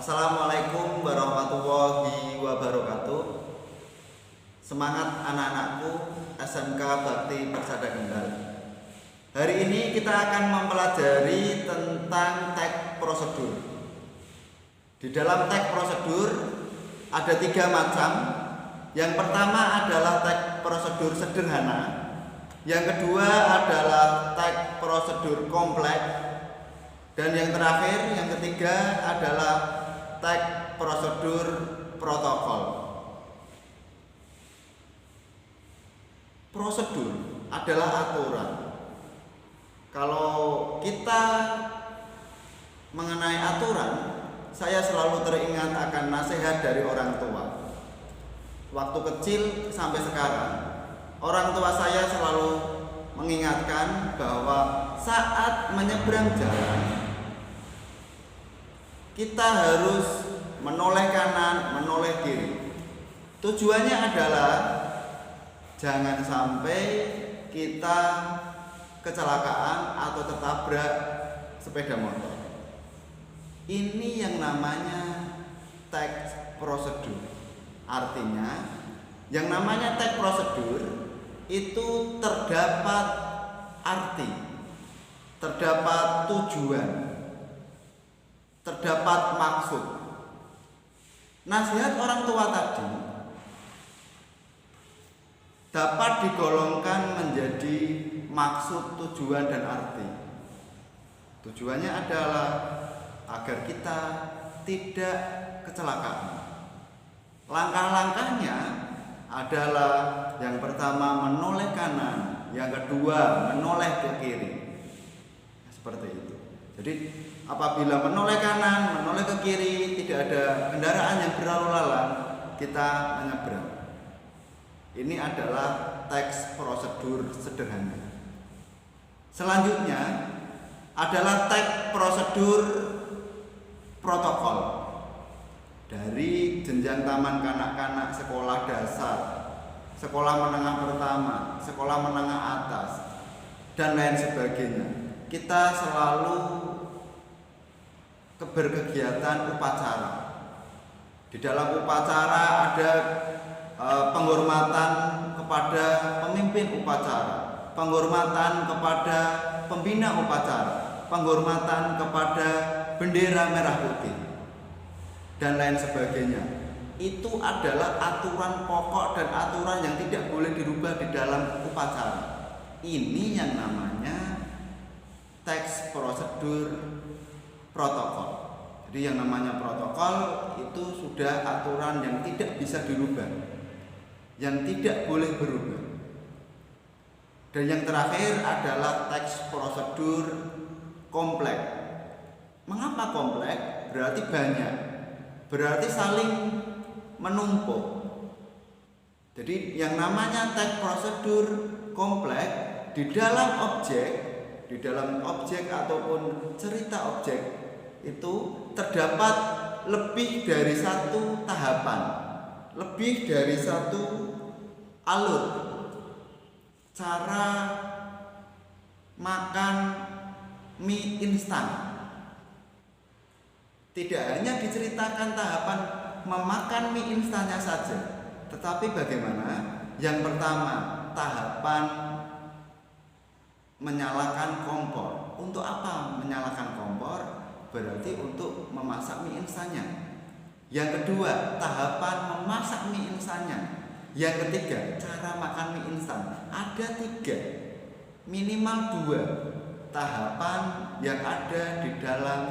Assalamualaikum warahmatullahi wabarakatuh. Semangat anak-anakku SMK Bakti Persada Kendal. Hari ini kita akan mempelajari tentang teks prosedur. Di dalam teks prosedur ada 3 macam. Yang pertama adalah teks prosedur sederhana. Yang kedua adalah teks prosedur kompleks. Dan yang terakhir, yang ketiga adalah teks prosedur protokol. Prosedur adalah aturan. Kalau kita mengenai aturan, saya selalu teringat akan nasihat dari orang tua. Waktu kecil sampai sekarang, orang tua saya selalu mengingatkan bahwa saat menyeberang jalan, kita harus menoleh kanan, menoleh kiri. Tujuannya adalah jangan sampai kita kecelakaan atau tertabrak sepeda motor. Ini yang namanya teks prosedur. Artinya, yang namanya teks prosedur itu terdapat arti, terdapat tujuan, terdapat maksud. Nasihat orang tua tadi dapat digolongkan menjadi maksud, tujuan, dan arti. Tujuannya adalah agar kita tidak kecelakaan. Langkah-langkahnya adalah yang pertama menoleh kanan, yang kedua menoleh ke kiri. Seperti itu. Jadi apabila menoleh kanan, menoleh ke kiri, tidak ada kendaraan yang berlalu lalang, kita menyeberang. Ini adalah teks prosedur sederhana. Selanjutnya adalah teks prosedur protokol. Dari jenjang taman kanak-kanak, sekolah dasar, sekolah menengah pertama, sekolah menengah atas, dan lain sebagainya, kita selalu berkegiatan upacara. Di dalam upacara ada penghormatan kepada pemimpin upacara, penghormatan kepada pembina upacara, penghormatan kepada bendera merah putih, dan lain sebagainya. Itu adalah aturan pokok dan aturan yang tidak boleh dirubah di dalam upacara. Ini yang namanya teks prosedur protokol. Jadi yang namanya protokol itu sudah aturan yang tidak bisa dirubah, yang tidak boleh berubah. Dan yang terakhir adalah teks prosedur kompleks. Mengapa kompleks? Berarti banyak, berarti saling menumpuk. Jadi yang namanya teks prosedur kompleks di dalam objek ataupun cerita objek itu terdapat lebih dari satu tahapan, lebih dari satu alur cara makan mie instan. Tidak hanya diceritakan tahapan memakan mie instannya saja, tetapi bagaimana? Yang pertama, tahapan menyalakan kompor. Untuk apa menyalakan kompor? Berarti untuk memasak mie instannya. Yang kedua, tahapan memasak mie instannya. Yang ketiga, cara makan mie instan. Ada 3, minimal 2 tahapan yang ada di dalam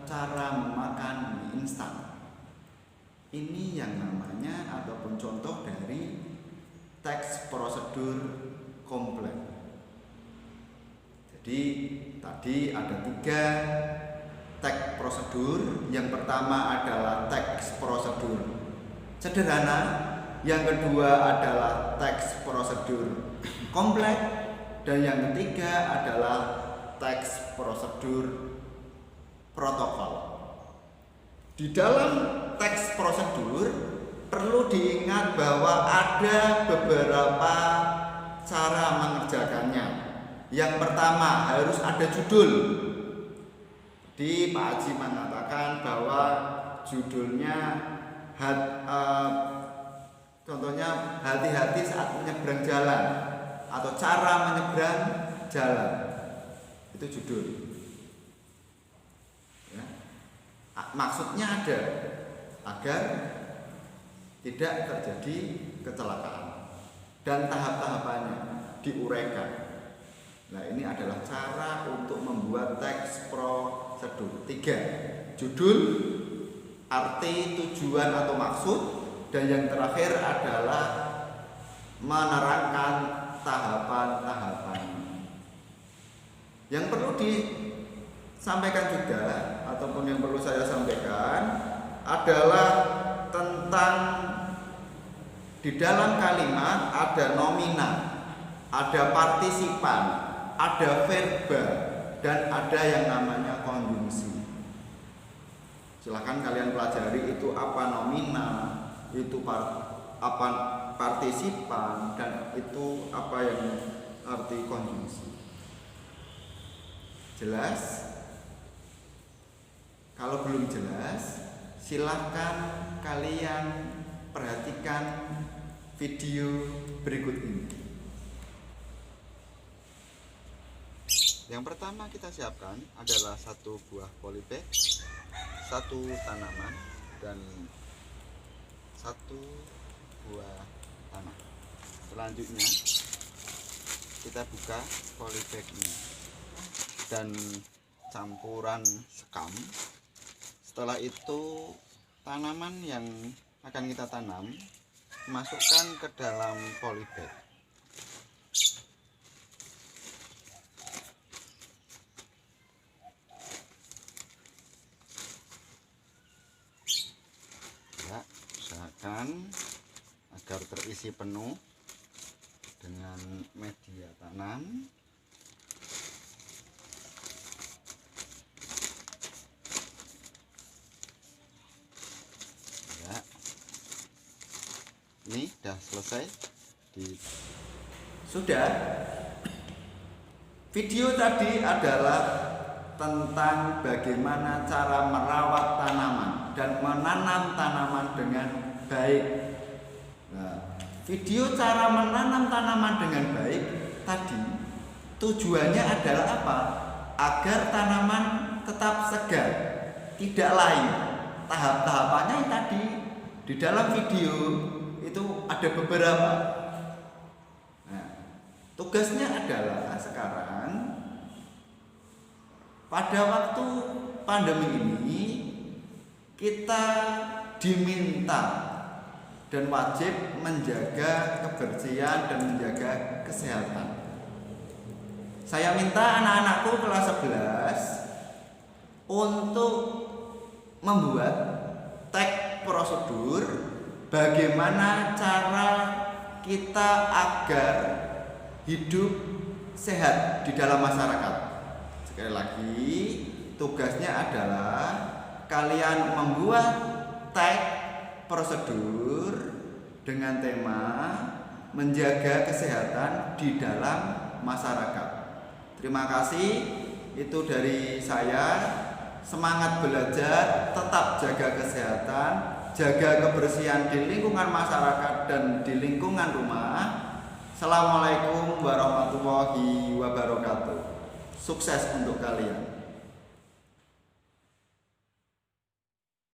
cara memakan mie instan. Ini yang namanya ataupun contoh dari teks prosedur kompleks. Jadi tadi ada 3 teks prosedur. Yang pertama adalah teks prosedur sederhana, yang kedua adalah teks prosedur kompleks, dan yang ketiga adalah teks prosedur protokol. Di dalam teks prosedur perlu diingat bahwa ada beberapa cara mengerjakannya. Yang pertama, harus ada judul. Jadi Pak Haji mengatakan bahwa judulnya contohnya hati-hati saat menyeberang jalan atau cara menyeberang jalan, itu judul ya. Maksudnya ada agar tidak terjadi kecelakaan dan tahap-tahapannya diuraikan. Nah, ini adalah cara untuk membuat teks prosedur. 3. Judul, arti, tujuan atau maksud, dan yang terakhir adalah menerangkan tahapan-tahapan. Yang perlu disampaikan juga ataupun yang perlu saya sampaikan adalah tentang di dalam kalimat ada nomina, ada partisipan, ada verba, dan ada yang namanya konjungsi. Silahkan kalian pelajari itu apa nomina, itu apa partisipan, dan itu apa yang arti konjungsi. Jelas? Kalau belum jelas, silahkan kalian perhatikan video berikut ini. Yang pertama kita siapkan adalah satu buah polybag, satu tanaman, dan satu buah tanah. Selanjutnya kita buka polybagnya dan campuran sekam. Setelah itu tanaman yang akan kita tanam masukkan ke dalam polybag. Ya, usahakan agar terisi penuh dengan media tanam. Ini sudah selesai sudah. Video tadi adalah tentang bagaimana cara merawat tanaman dan menanam tanaman dengan baik. Nah, video cara menanam tanaman dengan baik tadi tujuannya adalah apa? Agar tanaman tetap segar, tidak lain. Tahap-tahapannya tadi di dalam video itu ada beberapa. Nah, tugasnya adalah sekarang pada waktu pandemi ini kita diminta dan wajib menjaga kebersihan dan menjaga kesehatan. Saya minta anak-anakku kelas 11 untuk membuat teks prosedur bagaimana cara kita agar hidup sehat di dalam masyarakat. Sekali lagi, tugasnya adalah kalian membuat teks prosedur dengan tema menjaga kesehatan di dalam masyarakat. Terima kasih, itu dari saya. Semangat belajar, tetap jaga kesehatan, jaga kebersihan di lingkungan masyarakat dan di lingkungan rumah. Assalamualaikum warahmatullahi wabarakatuh. Sukses untuk kalian.